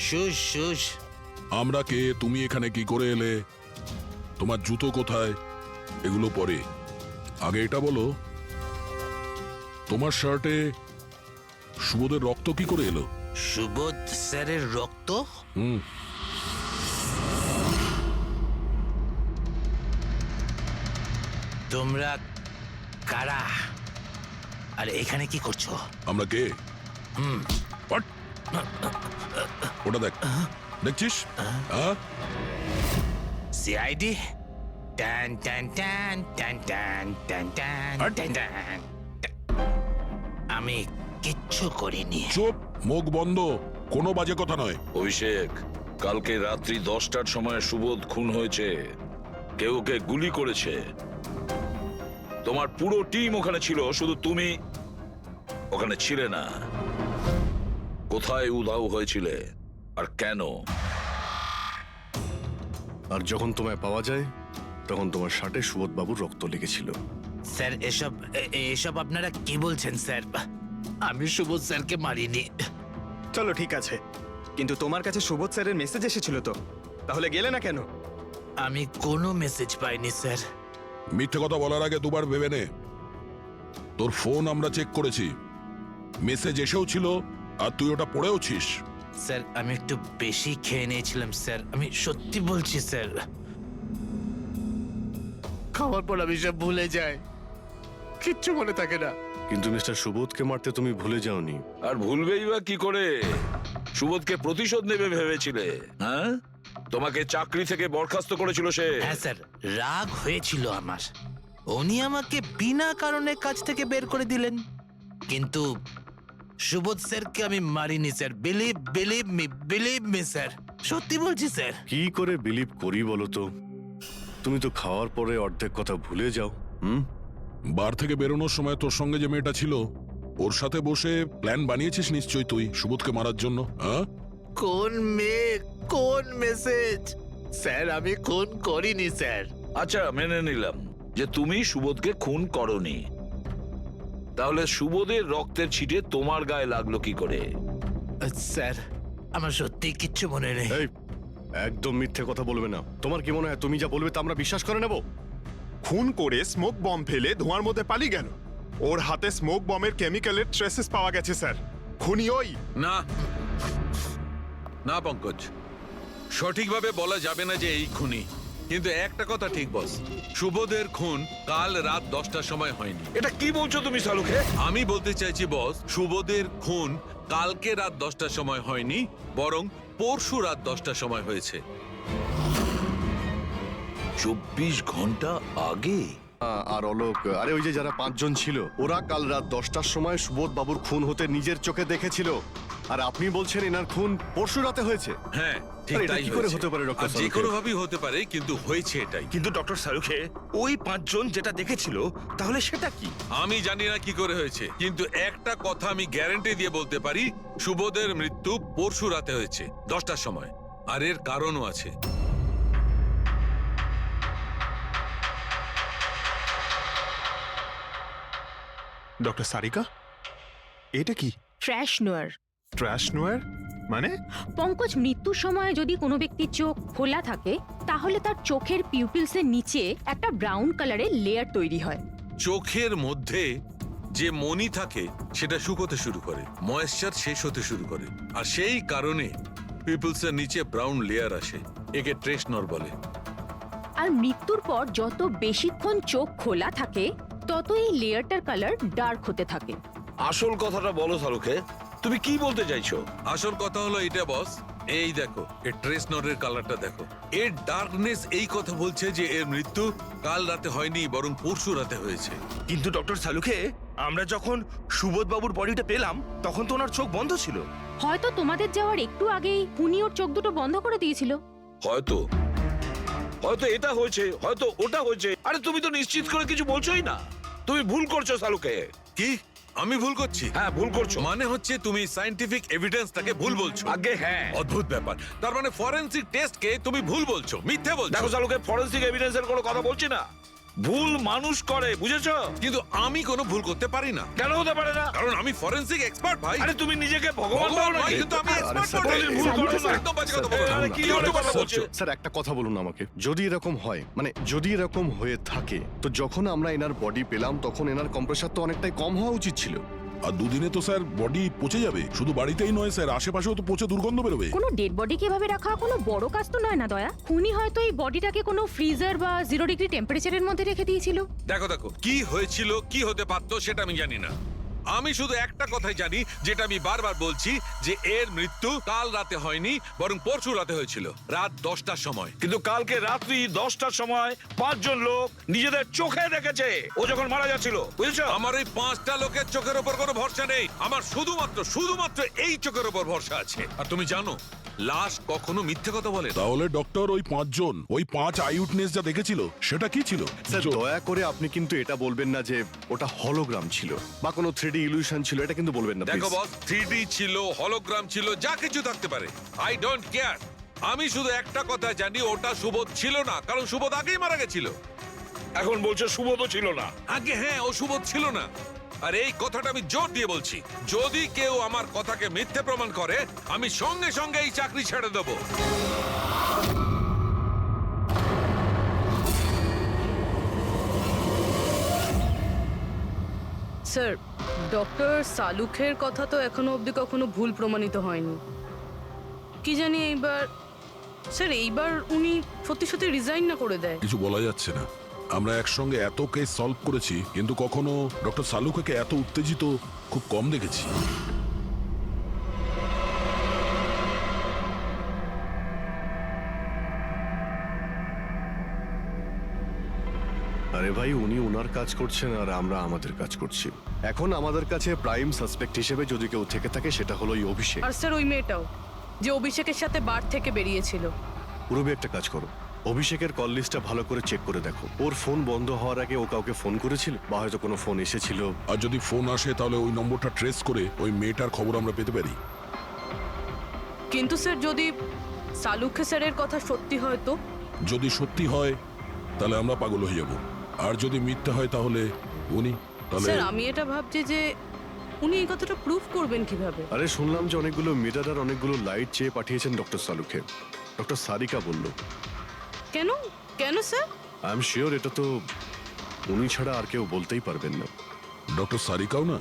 Shoes shoes. আমরা কে, তুমি এখানে কি করে এলে, তোমার জুতো কোথায়, এগুলো পরে। আগে এটা বলো, তোমার শার্টে সুবোধের রক্ত কি করে এলো? সুবোধ স্যারের রক্ত? হুম। তোমরা কারা আর এখানে কি করছো? আমরা কে? ওটা দেখ, দেখছিস? সিআইডি টান টান টান টান টান টান টান টান টান। আমি কিচ্ছু করিনি। চুপ, মুখ বন্ধ, কোনো বাজে কথা নয়। অভিষেক, কালকে রাত্রি 10টার সময় সুবোধ খুন হয়েছে। কেউ ওকে গুলি করেছে। তোমার পুরো টিম ওখানে ছিল, শুধু তুমি ওখানে ছিলে না। কোথায় উধাও হয়েছিলে আর কেন? আর যখন তোমায় পাওয়া যায় তখন তোমার শার্টে সুবোধ বাবুর রক্ত লেগেছিল। স্যার এসব আপনারা কি বলছেন স্যার? আমি সুবোধ স্যারকে মারিনি। চলো ঠিক আছে, কিন্তু তোমার কাছে সুবোধ স্যারের মেসেজ এসেছিল তো, তাহলে গেলে না কেন? আমি কোনো মেসেজ পাইনি স্যার। মিথ্যে কথা বলার আগে দুবার ভেবে নে। তোর ফোন আমরা চেক করেছি, মেসেজ এসেও ছিল আর তুই ওটা পড়েওছিস। স্যার আমি একটু বেশি খেয়ে নিয়েছিলাম স্যার, আমি সত্যি বলছি স্যার। খাওয়ার পর আমি সব ভুলে যাই, কিচ্ছু মনে থাকে না। কিন্তু মিস্টার সুবোধকে মারতে তুমি ভুলে যাওনি। আর ভুলবেই বা কি করে? সুবোধকে প্রতিশোধ নেবে ভেবেছিলে? হ্যাঁ, তোমাকে চাকরি থেকে বরখাস্ত করেছিল সে। হ্যাঁ স্যার, রাগ হয়েছিল আমার। উনি আমাকে বিনা কারণে কাজ থেকে বের করে দিলেন, কিন্তু সুবোধ স্যারকে আমি মারিনি স্যার। বিলিভ মি স্যার, সত্যি বলছি স্যার। কি করে বিলিভ করি বলো তো? তুমি তো খাওয়ার পরে অর্ধেক কথা ভুলে যাও। বার থেকে বেরোনোর সময় তোর সঙ্গে যে মেয়েটা ছিল, ওর সাথে বসে প্ল্যান বানিয়েছিস নিশ্চয়ই তুই সুবোধকে মারার জন্য। হ্যাঁ, কোন মেয়ে, কোন মেসেজ? স্যার আমি খুন করিনি স্যার। আচ্ছা, মেনে নিলাম যে তুমি সুবোধকে খুন করনি। তাহলে সুবোধের রক্তের ছিটে তোমার গায়ে লাগলো কি করে? স্যার আমার সত্যি কিচ্ছু মনে নেই। এই, একদম মিথ্যে কথা বলবে না। তোমার কি মনে হয় তুমি যা বলবে তা আমরা বিশ্বাস করে নেব? খুন করে স্মোক বম ফেলে ধোঁয়ার মধ্যে পালিয়ে গেল। ওর হাতে স্মোক বমের কেমিক্যালের ট্রেসেস পাওয়া গেছে স্যার। খুনি ওই না না পঙ্কজ, সঠিকভাবে বলা যাবে না যে এই খুনি, কিন্তু একটা কথা ঠিক বস, সুবোধের খুন কাল রাত 10টার সময় হয়নি। এটা কি বলছো তুমি সালুকে? আমি বলতে চাইছি বস, সুবোধের খুন কালকে রাত 10টার সময় হয়নি, বরং পরশু রাত 10টার সময় হয়েছে। 24 ঘন্টা আগে? আর অলোক, আরে ওই যে যারা 5 জন ছিল, ওরা কাল রাত 10টার সময় সুবোধ বাবুর খুন হতে নিজের চোখে দেখেছিল। আর আপনি বলছেন এনার খুন পরশু রাতে হয়েছে? হ্যাঁ ঠিক আরে এটা তাই কি করে হয়েছে। হতে পারে ডক্টর আর যে সালুকে? কোনো ভাবেই হতে পারে, কিন্তু হয়েছে এটাই। কিন্তু ডক্টর সালুখে, ওই 5 জন যেটা দেখেছিল তাহলে সেটা কি? আমি জানি না কি করে হয়েছে, কিন্তু একটা কথা আমি গ্যারান্টি দিয়ে বলতে পারি, সুবোধের মৃত্যু পরশু রাতে হয়েছে 10টার সময়। আর এর কারণও আছে। ডক্টর সারিকা, এটা কি? ট্র্যাশ নোয়ার। ট্র্যাশ নোয়ার মানে? পঙ্কজ, মৃত্যুর সময় যদি কোনো ব্যক্তির চোখ খোলা থাকে তাহলে তার চোখের পিউপিলসের নিচে একটা ব্রাউন কালারের লেয়ার তৈরি হয়। চোখের মধ্যে যে মনি থাকে সেটা শুকোতে শুরু করে, ময়েশ্চার শেষ হতে শুরু করে, আর সেই কারণে পিপলসের নিচে ব্রাউন লেয়ার আসে। একে ট্রেশ নর বলে। আর মৃত্যুর পর যত বেশিক্ষণ চোখ খোলা থাকে তত এই লেয়ারটার কালার ডার্ক হতে থাকে। আসল কথাটা বলো সালুকে, তুমি কি বলতে চাইছো? আসল কথা হলো এটা বস, এই দেখো এর ট্রেস নরের কালারটা দেখো। এর ডার্কনেস এই কথা বলছে যে এর মৃত্যু কাল রাতে হয়নি, বরং পরশু রাতে হয়েছে। কিন্তু ডক্টর সালুখে, আমরা যখন সুবোধ বাবুর বডিটা পেলাম তখন তো ওনার চোখ বন্ধ ছিল। হয়তো তোমাদের যাওয়ার একটু আগেই উনি ওর চোখ দুটো বন্ধ করে দিয়েছিল। হয়তো হয়তো এটা হয়েছে, হয়তো ওটা হয়েছে। আরে তুমি তো নিশ্চিত করে কিছু বলছোই না। তুমি ভুল করছো সালুকে। কি আমি ভুল করছি? হ্যাঁ, ভুল করছো। মানে হচ্ছে তুমি সায়েন্টিফিক এভিডেন্সটাকে ভুল বলছো। আগে হ্যাঁ। অদ্ভুত ব্যাপার, তার মানে ফরেনসিক টেস্টকে তুমি ভুল বলছো, মিথ্যে বলছো। দেখো সালুকে, ফরেনসিক এভিডেন্সের কোনো কথা বলছি না। ভুল মানুষ করে, বুঝেছো? কিন্তু আমি কোনো ভুল করতে পারি না। কেন হতে পারে না? কারণ আমি ফরেনসিক এক্সপার্ট ভাই। আরে তুমি নিজেকে ভগবান ভগবান ভাবো নয়, নাকি? কিন্তু আমি এক্সপার্ট স্যার, বটে। ভুল করো না। একদম বাজে কথা বলো না। আরে কি ধরনের কথা বলছো? স্যার একটা কথা বলুন আমাকে, যদি এরকম হয়, মানে যদি এরকম হয়ে থাকে, তো যখন আমরা এনার বডি পেলাম তখন এনার কম্প্রেসার তো অনেকটাই কম হওয়া উচিত ছিল। আর দুদিনে তো স্যার বডি পচে যাবে। শুধু বাড়িতেই নয় স্যার, আশেপাশেও তো পচে দুর্গন্ধ বেরোবে। কোনো ডেড বডি কিভাবে রাখা কোনো বড় কাজ তো নয় না দয়া। খুনি হয়তো এই বডিটাকে কোনো ফ্রিজার বা 0 ডিগ্রি টেম্পারেচারের মধ্যে রেখে দিয়েছিল। দেখো দেখো, কি হয়েছিল, কি হতে পারতো সেটা আমি জানি না। আমি শুধু একটা কথাই জানি, যেটা আমি বারবার বলছি, যে এর মৃত্যু কাল রাতে হয়নি, বরং পরশু রাতে হয়েছিল, রাত 10টার সময়। কিন্তু কালকে রাত্রি 10টার সময় 5 জন লোক নিজেদের চোখে দেখেছে ও যখন মারা যাচ্ছিল, বুঝেছো? আমার এই 5টা লোকের চোখের ওপর কোনো ভরসা নেই। আমার শুধুমাত্র এই চোখের ওপর ভরসা আছে। আর তুমি জানো, লাশ কখনো মিথ্যে কথা বলে না। তাহলে ডক্টর ওই 5 জন, ওই 5 আই উইটনেস যা দেখেছিল সেটা কি ছিল? স্যার দয়া করে আপনি কিন্তু এটা বলবেন না যে ওটা হলোগ্রাম ছিল বা কোনো 3D ইলিউশন ছিল, এটা কিন্তু বলবেন না দেখো please। বস, 3D ছিল, হলোগ্রাম ছিল, যা কিছু থাকতে পারে, আই ডোন্ট কেয়ার। আমি শুধু একটা কথা জানি, ওটা সুবোধ ছিল না, কারণ সুবোধ আগেই মারা গেছিল। এখন বলছে সুবোধও ছিল না। আগে হ্যাঁ, ও সুবোধ ছিল না। আর এই কথাটা আমি জোর দিয়ে বলছি, যদি কেউ আমার কথাকে মিথ্যে প্রমাণ করে, আমি সঙ্গে সঙ্গে এই চাকরি ছেড়ে দেবো। স্যার, ডক্টর সালুখের কথা তো এখনো অবধি কখনো ভুল প্রমাণিত হয়নি। কি জানি এইবার উনি সত্যি রিজাইন না করে দেয়। কিছু বলা যাচ্ছে না। আমরা একসঙ্গে এত কেস সলভ করেছি, কিন্তু কখনো ডক্টর সালুখাকে এত উত্তেজিত খুব কম দেখেছি। আরে ভাই, উনি ওনার কাজ করছেন আর আমরা আমাদের কাজ করছি। এখন আমাদের কাছে প্রাইম সাসপেক্ট হিসেবে যদি কেউ থেকে থাকে সেটা হলো এই অভিষেক। আর স্যার, ওই মেয়েটাও যে অভিষেকের সাথে বার থেকে বেরিয়েছিল। পুরবি একটা কাজ করো, অভিষেকের কল লিস্টটা ভালো করে চেক করে দেখো। ওর ফোন বন্ধ হওয়ার আগে ও কাউকে ফোন করেছিল বা হয়তো কোনো ফোন এসেছিল। আর যদি ফোন আসে তাহলে ওই নম্বরটা ট্রেস করে ওই মেয়েটার খবর আমরা পেতে পারি। কিন্তু স্যার, যদি সালুখে স্যারের কথা সত্যি হয় তো? যদি সত্যি হয় তাহলে আমরা পাগল হয়ে যাব, আর যদি মিথ্যা হয় তাহলে উনি তাহলে। স্যার, আমি এটা ভাবছি যে উনি এই কথাটা প্রুফ করবেন কিভাবে? আরে শুনলাম যে অনেকগুলো মিটার আর অনেকগুলো লাইট চেয়ে পাঠিয়েছেন ডক্টর সালুখে। ডক্টর সারিকা বলল। কেন স্যার? আই এম শিওর এটা তো উনি ছাড়া আর কেউ বলতেই পারবেন না। ডক্টর সারিকাও না?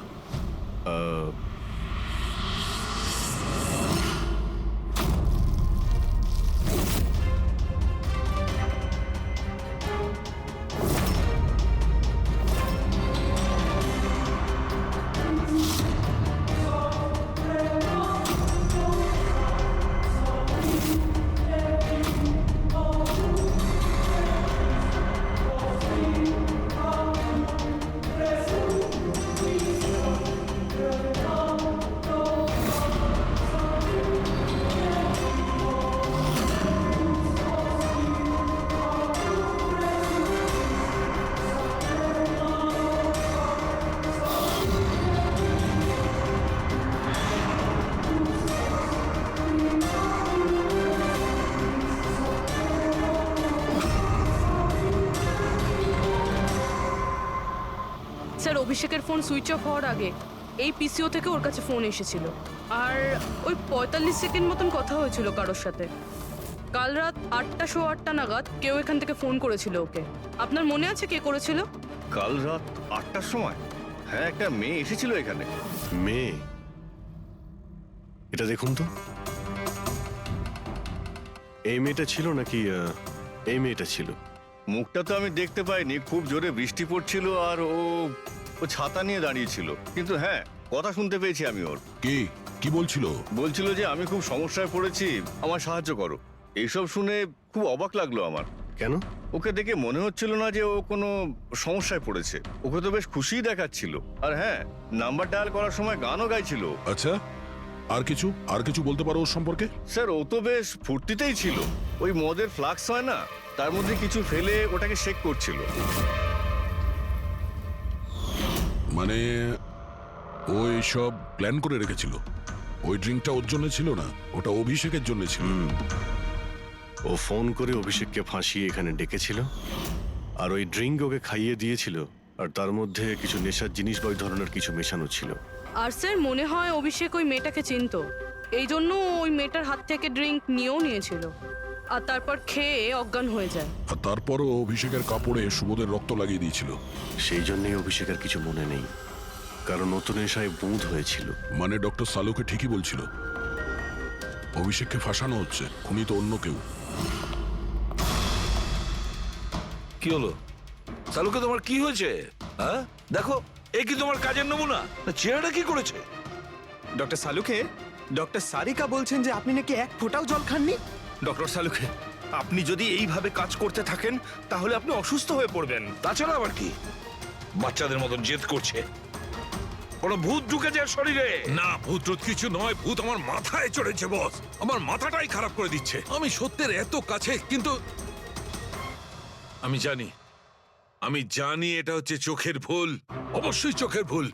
স্যার, অভিষেকের ফোন সুইচ অফ হওয়ার আগে এই পিসিও থেকে ওর কাছে ফোন এসেছিল, আর ওই 45 সেকেন্ড মতন কথা হয়েছিল কারোর সাথে। কাল রাত 8:08 নাগাদ কেউ এখান থেকে ফোন করেছিল ওকে। আপনার মনে আছে কে করেছিল? কাল রাত 8টার সময়? হ্যাঁ, একটা মেয়ে এসেছিল এখানে। মেয়ে? এটা দেখুন তো, এই মেয়েটা ছিল নাকি এই মেয়েটা ছিল? মুখটা তো আমি দেখতে পাইনি, খুব জোরে বৃষ্টি পড়ছিল আর ও ছাতা নিয়ে দাঁড়িয়েছিল। কিন্তু হ্যাঁ, কথা শুনতে পেয়েছি আমি ওর। কি বলছিল? বলছিল যে আমি খুব সমস্যায় পড়েছি, আমার সাহায্য করো। এইসব শুনে খুব অবাক লাগলো আমার। কেন? ওকে দেখে মনে হচ্ছিল না যে ও কোনো সমস্যায় পড়েছে। ওকে তো বেশ খুশিই দেখাচ্ছিল। আর হ্যাঁ, নাম্বার ডায়াল করার সময় গানও গাইছিল। আচ্ছা, আর কিছু বলতে পারো ওর সম্পর্কে? স্যার, ও তো বেশ ফুর্তিতেই ছিল। ওই মদের ফ্লাক্স হয় না, তার মধ্যে কিছু ফেলে ওটাকে শেক করছিল। মানে ও সব প্ল্যান করে রেখেছিল? ওই ড্রিঙ্কটা ওর জন্য ছিল না, ওটা অভিষেকের জন্য ছিল। ও ফোন করে অভিষেককে ফাঁসিয়ে এখানে ডেকেছিল, আর ওই ড্রিঙ্ক ওকে খাইয়ে দিয়েছিল, আর তার মধ্যে কিছু নেশার জিনিস বা ওই ধরনের কিছু মেশানো ছিল। আর স্যার, মনে হয় অভিষেক ওই মেয়েটাকে চিনতো, এই জন্য ওই মেয়েটার হাত থেকে ড্রিঙ্ক নিয়েছিল, আর তারপর খেয়ে অজ্ঞান হয়ে যায়। আর তারপরও অভিষেকের কাপড়ে সুবোধের রক্ত লাগিয়ে দিয়েছিল। সেই জন্যই অভিষেকের কিছু মনে নেই, কারণ নতুন নেশায় বুঁদ হয়েছিল। মানে ডক্টর সালুকে ঠিকই বলছিল, অভিষেককে ফাঁসানো হচ্ছে, খুনি তো অন্য কেউ। কি হলো সালুকে, তোমার কি হয়েছে? হ্যাঁ, দেখো এ কি তোমার কাজের নমুনা? না, চেহারাটা কি করেছে? ডক্টর সালুখে, ডক্টর সারিকা বলছেন যে আপনি নাকি এক ফোঁটাও জল খাননি। ডক্টর সালুখে, আপনি যদি এইভাবে কাজ করতে থাকেন তাহলে আপনি অসুস্থ হয়ে পড়বেন। তাছাড়া আবার কি বাচ্চাদের মতন জেদ করছে? কোনো ভূত ঢুকেছে এর শরীরে? না, ভূত টুত কিছু নয়, ভূত আমার মাথায় চড়েছে বস। আমার মাথাটাই খারাপ করে দিচ্ছে। আমি সত্যের এত কাছে, কিন্তু আমি জানি এটা হচ্ছে চোখের ভুল, অবশ্যই চোখের ভুল।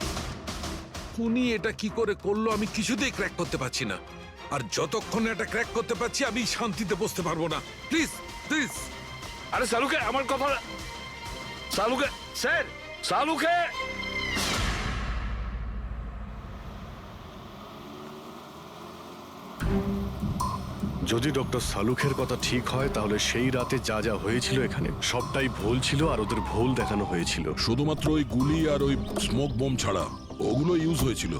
উনি এটা কি করে করলো আমি কিছুতেই ক্র্যাক করতে পারছি না। আর যতক্ষণ এটা ক্র্যাক করতে পারছি আমি শান্তিতে বসতে পারবো না। Please please. আরে সালুকে, আমার কথা। সালুকে স্যার, সালুকে। যদি ডক্টর সালুখের কথা ঠিক হয় তাহলে সেই রাতে যা যা হয়েছিল এখানে সবটাই ভুল ছিল, আর ওদের ভুল দেখানো হয়েছিল। শুধুমাত্র ওই গুলি আর ওই স্মোক বোম ছাড়া ওগুলো ইউজ হয়েছিল।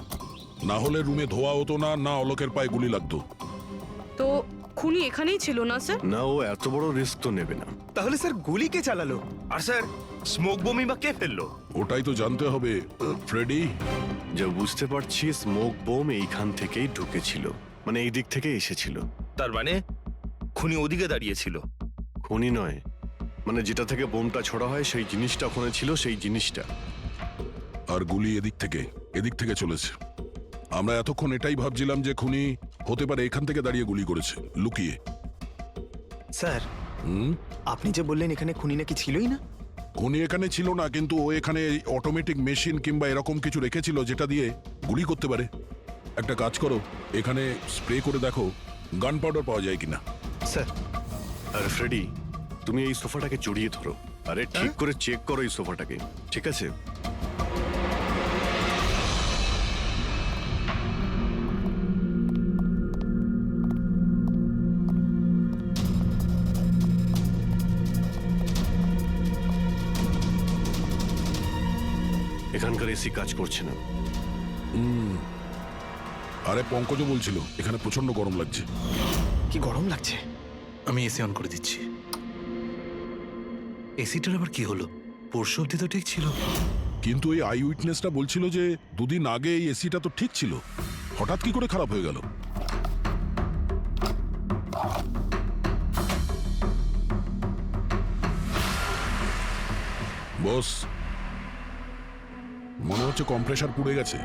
না হলে রুমে ধোয়া হতো না, না অলোকের পায়ে গুলি লাগতো। তো খুনি এখানেই ছিল না স্যার? না, ও এত বড় রিস্ক তো নেবে না। তাহলে স্যার গুলি কে চালালো? আর স্যার, স্মোক বোমই বা কে ফেললো? ওটাই তো জানতে হবে ফ্রেডি। যা বুঝতে পারছি স্মোক বোম এইখান থেকেই ঢুকেছিল, মানে এই দিক থেকে এসেছিল। তার মানে খুনি ওদিকে দাঁড়িয়েছিল? খুনি নয়, মানে যেটা থেকে বোমটা ছোড়া হয় সেই জিনিসটা ওখানে ছিল, সেই জিনিসটা। আর গুলি এদিক থেকে চলেছে। আমরা এতক্ষণ এটাই ভাবছিলাম যে খুনি হতে পারে এখান থেকে দাঁড়িয়ে গুলি করেছে লুকিয়ে। স্যার, আপনি যে বললেন এখানে খুনি নাকি ছিলই না। খুনি এখানে ছিল না, কিন্তু ও এখানে অটোমেটিক মেশিন কিংবা এরকম কিছু রেখেছিল যেটা দিয়ে গুলি করতে পারে। একটা কাজ করো, এখানে স্প্রে করে দেখো গান পাউডার পাওয়া যায় কিনা। স্যার, আর ফ্রেডি, তুমি এই সোফাটাকে জড়িয়ে ধরো। আরে ঠিক করে চেক করো এই সোফাটাকে, ঠিক আছে? এখানকার এসি কাজ করছে না। আরে পঙ্কজও বলছিল এখানে প্রচন্ড গরম লাগছে। কি গরম লাগছে? আমি এসি অন করে দিচ্ছি। এসিটার আবার কি হলো? পরশু অব্দি তো ঠিক ছিল। কিন্তু এই আই উইটনেসটা বলছিল যে দুদিন আগে এই এসিটা তো ঠিক ছিল, হঠাৎ কি করে খারাপ হয়ে গেল? বস, মনে হচ্ছে কম্প্রেসার পুড়ে গেছে।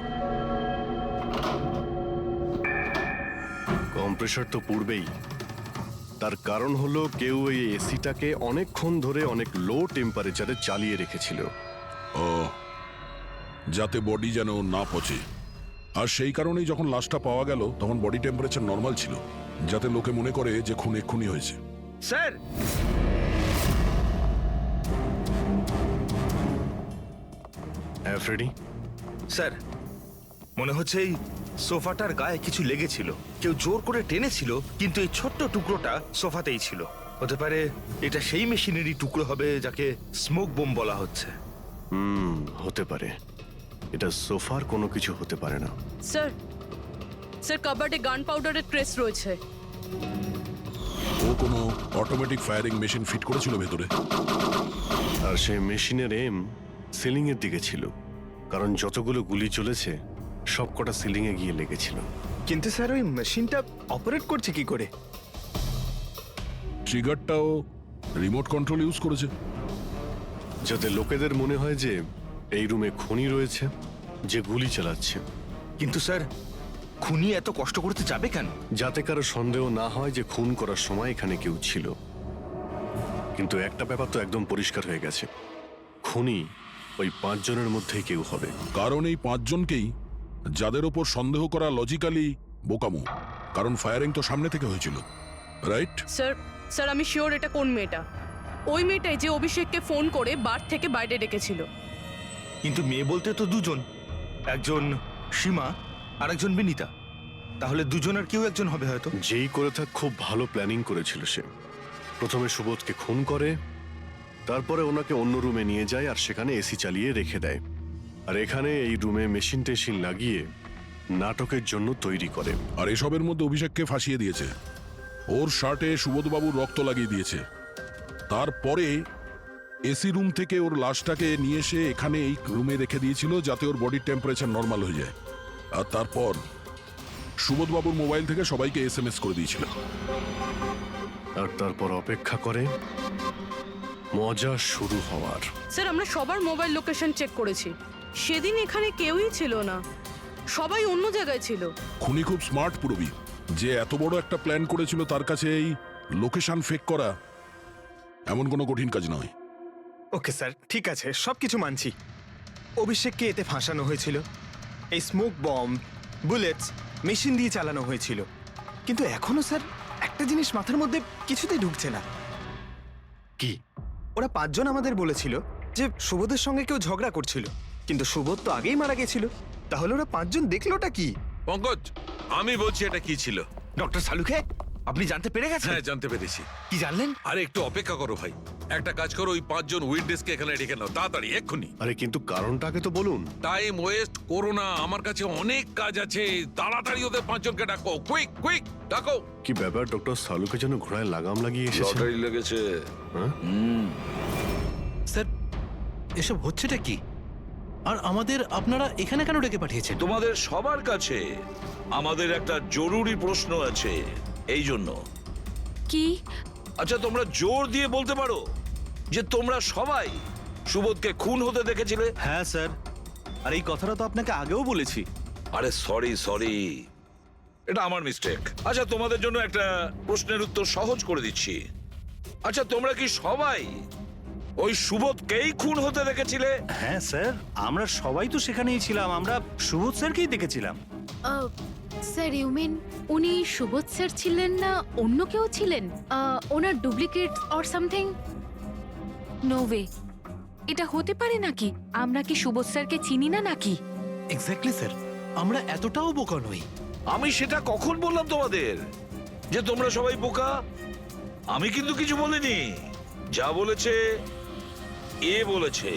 কম্প্রেসার তো পূর্বেই, তার কারণ হলো কেউ এই এসিটাকে অনেকক্ষণ ধরে অনেক লো টেম্পারেচারে চালিয়ে রেখেছিল। ও, যাতে বডি যেন না পচে। আর সেই কারণেই যখন লাশটা পাওয়া গেল তখন বডি টেম্পারেচার নর্মাল ছিল, যাতে লোকে মনে করে যে খুন এক্ষুনি হয়েছে। স্যার, হ্যাঁ ফ্রেডি? স্যার, মনে হচ্ছে এই সোফাটার গায়ে কিছু লেগেছিল, কেউ জোর করে টেনেছিল, কিন্তু এই ছোট্ট টুকরোটা সোফাতেই ছিল। হতে পারে এটা সেই মেশিনেরই টুকরো হবে যাকে স্মোক বোম বলা হচ্ছে। হতে পারে। এটা সোফার কোনো কিছু হতে পারে না। স্যার, স্যার কাবার্ডে গান পাউডারের ট্রেস রয়েছে। ও কোনো অটোমেটিক ফায়ারিং মেশিন ফিট করেছিল ভেতরে। আর সেই মেশিনের এম সিলিং এর দিকে ছিল, কারণ যতগুলো গুলি চলেছে সবকটা সিলিং এ গিয়ে লেগেছিল। কিন্তু স্যার ওই মেশিনটা অপারেট করছে কি করে? ট্রিগারটাও রিমোট কন্ট্রোল ইউজ করেছে, যাতে লোকেদের মনে হয় যে এই রুমে খুনি রয়েছে যে গুলি চালাচ্ছে। কিন্তু স্যার, খুনি এত কষ্ট করতে যাবে কেন? যাতে কারো সন্দেহ না হয় যে খুন করার সময় এখানে কেউ ছিল। কিন্তু একটা ব্যাপার তো একদম পরিষ্কার হয়ে গেছে, খুনি ওই 5 জনের মধ্যেই কেউ হবে। কারণ এই 5 জনকেই যাদের ওপর সন্দেহ করা লজিক্যালি বোকামো, কারণ ফায়ারিং তো সামনে থেকে হয়েছিল, রাইট? স্যার, স্যার আমি শিওর এটা কোন মেয়েটা। ওই মেয়েটাই যে অভিষেককে ফোন করে বার থেকে বাইরে ডেকেছিল। কিন্তু মেয়ে বলতে তো দুজন, একজন সীমা আর একজন বিনীতা। তাহলে দুজনের কেউ একজন হবে হয়তো। যেই করে থাক খুব ভালো প্ল্যানিং করেছিল সে। প্রথমে সুবোধকে খুন করে, তারপরে ওনাকে অন্য রুমে নিয়ে যায় আর সেখানে এসি চালিয়ে রেখে দেয়। আর এখানে এই রুমে মেশিন টেশিন লাগিয়ে নাটকের জন্য তৈরি করে। আর এসবের মধ্যে অভিষেককে ফাঁসিয়ে দিয়েছে, ওর শার্টে সুবোধবাবুর রক্ত লাগিয়ে দিয়েছে। তারপরে এসি রুম থেকে ওর লাশটাকে নিয়ে এসে এখানে এই রুমে রেখে দিয়েছিল যাতে ওর বডির টেম্পারেচার নর্মাল হয়ে যায়। আর তারপর সুবোধবাবুর মোবাইল থেকে সবাইকে এসএমএস করে দিয়েছিল। আর তারপর অপেক্ষা করে মজা শুরু হওয়ার। স্যার আমরা সবার মোবাইল লোকেশন চেক করেছি, সেদিন এখানে কেউই ছিল না, সবাই অন্য জায়গায় ছিল। খুনি খুব স্মার্ট পুরবি, যে এত বড় একটা প্ল্যান করেছিল তার কাছে এই লোকেশন ফেক করা এমন কোনো কঠিন কাজ নয়। ওকে স্যার, ঠিক আছে, সবকিছু মানছি। অভিষেককে এতে ফাঁসানো হয়েছিল, এই স্মোক বম্ব, বুলেটস, মেশিন দিয়ে চালানো হয়েছিল। কিন্তু এখনো স্যার একটা জিনিস মাথার মধ্যে কিছুতেই ঢুকছে না। কি? ওরা 5 জন আমাদের বলেছিল যে সুবোধের সঙ্গে কেউ ঝগড়া করছিল, কিন্তু সুবোধ তো আগেই মারা গেছিল। তাহলে ওরা 5 জন দেখলোটা কি? পঙ্কজ, আমি বলছি এটা কি ছিল। ডক্টর সালুখে, আপনি জানতে পেরে গেছেন? হ্যাঁ, জানতে পেরেছি। কি জানলেন? আরে একটু অপেক্ষা করো ভাই, একটা কাজ করো, ওই 5 জন উইটনেসকে এখানে ডেকে নাও তাড়াতাড়ি, এক্ষুনি। আরে কিন্তু কারণটাকে তো বলুন। টাইম ওয়েস্ট করো না, আমার কাছে অনেক কাজ আছে। তাড়াতাড়ি ওদের 5 জনকে ডাকো, কুইক কুইক ডাকো। কি ব্যাপার, ডক্টর সালুকে যেন ঘোড়ায় লাগাম লাগিয়ে এসেছে। লটারি লেগেছে। হ্যাঁ? স্যার, এসব হচ্ছেটা কি? আর আমাদের আপনারা এখানে কেন ডেকে পাঠিয়েছেন? তোমাদের সবার কাছে আমাদের একটা জরুরি প্রশ্ন আছে, এই জন্য। কি? আচ্ছা, তোমরা জোর দিয়ে বলতে পারো যে তোমরা সবাই সুবোধকে খুন হতে দেখেছিলে? হ্যাঁ স্যার, আর এই কথাটা তো আপনাকে আগেও বলেছি। আরে সরি, এটা আমার মিস্টেক। আচ্ছা, তোমাদের জন্য একটা প্রশ্নের উত্তর সহজ করে দিচ্ছি। আচ্ছা, তোমরা কি সবাই ওই সুবোধকেই খুন হতে দেখেছিলে? হ্যাঁ স্যার, আমরা সবাই তো সেখানেই ছিলাম, আমরা সুবোধ স্যারকেই দেখেছিলাম। স্যার, ইউ মিন উনি সুবোধ স্যার ছিলেন না, অন্য কেউ ছিলেন? ওনার duplicate or something? No way, এটা হতে পারে নাকি? আমরা কি সুবোধ স্যারকে চিনি না নাকি? এক্স্যাক্টলি স্যার, আমরা এতটাও বোকা নই। আমি সেটা কখন বললাম তোমাদের যে তোমরা সবাই বোকা? আমি কিন্তু কিছু বলিনি, যা বলেছে এ বলেছে।